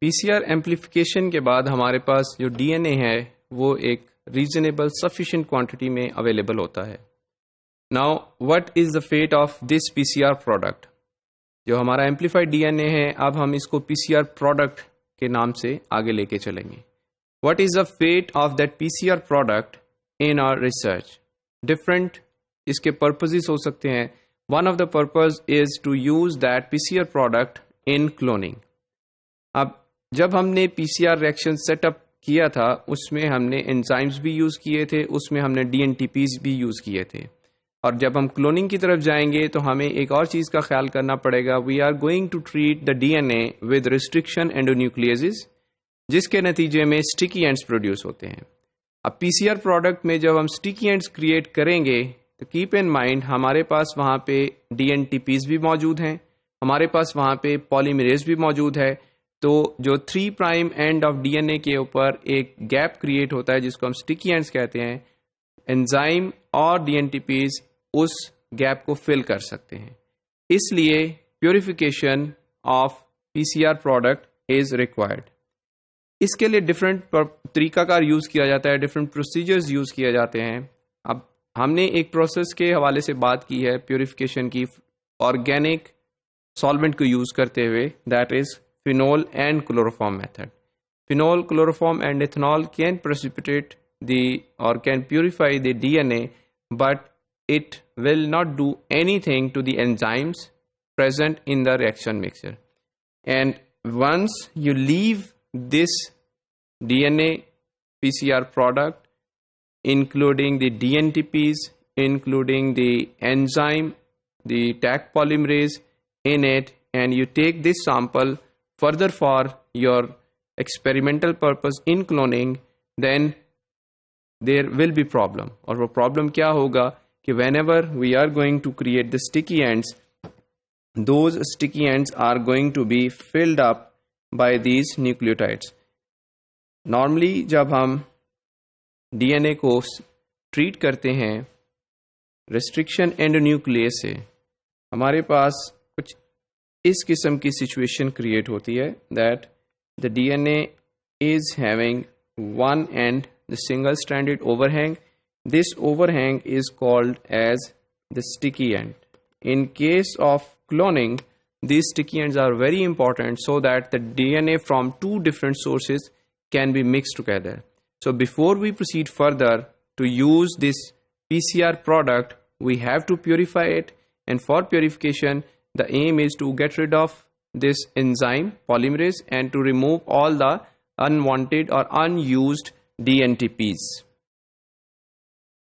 PCR amplification के बाद हमारे पास जो डीएनए है वो एक रीजनेबल सफिशिएंट क्वांटिटी में अवेलेबल होता है। Now what is the fate of this PCR product? जो हमारा एम्प्लीफाइड डीएनए है, अब हम इसको पीसीआर प्रोडक्ट के नाम से आगे लेके चलेंगे। What is the fate of that PCR product in our research? Different इसके पर्पसेस हो सकते हैं। One of the purpose is to use that PCR product in cloning. अब जब हमने पीसीआर रिएक्शन सेटअप किया था उसमें हमने एंजाइम्स भी यूज किए थे, उसमें हमने डीएनटीपीज भी यूज किए थे। और जब हम क्लोनिंग की तरफ जाएंगे तो हमें एक और चीज का ख्याल करना पड़ेगा। We are going to treat the DNA with restriction endonucleases, जिसके नतीजे में स्टिकी एंड्स प्रोड्यूस होते हैं। अब पीसीआर प्रोडक्ट में जब हम स्टिकी एंड्स क्रिएट करेंगे तो कीप इन माइंड हमारे पास वहां पे डीएनटीपीज भी मौजूद हैं, हमारे पास वहां पे पॉलीमरेज भी मौजूद है। तो जो 3 प्राइम एंड ऑफ डीएनए के ऊपर एक गैप क्रिएट होता है जिसको हम स्टिकी एंड्स कहते हैं, एंजाइम और डीएनटीपीज उस गैप को फिल कर सकते हैं। इसलिए purification of PCR product is required. इसके लिए डिफरेंट तरीकाकार यूज किया जाता है, डिफरेंट प्रोसीजर्स यूज किए जाते हैं। अब हमने एक प्रोसेस के हवाले से बात की है प्योरिफिकेशन की, ऑर्गेनिक सॉल्वेंट को यूज करते हुए, that is phenol and chloroform method. Phenol, chloroform and ethanol can precipitate the or can purify the DNA, but it will not do anything to the enzymes present in the reaction mixture. And once you leave this DNA PCR product, including the DNTPs, including the enzyme, the Taq polymerase in it, and you take this sample further for your experimental purpose in cloning, then there will be problem. और वो problem क्या होगा कि whenever we are going to create the sticky ends, those sticky ends are going to be filled up by these nucleotides. Normally जब हम DNA को treat करते हैं restriction endonuclease से, हमारे पास कुछ इस किस्म की सिचुएशन क्रिएट होती है that the DNA is having one end, the single stranded overhang. This overhang is called as the sticky end. In case of cloning, these sticky ends are very important so that the DNA from 2 different sources can be mixed together. So before we proceed further to use this PCR product, we have to purify it, and for purification the aim is to get rid of this enzyme polymerase and to remove all the unwanted or unused DNTPs.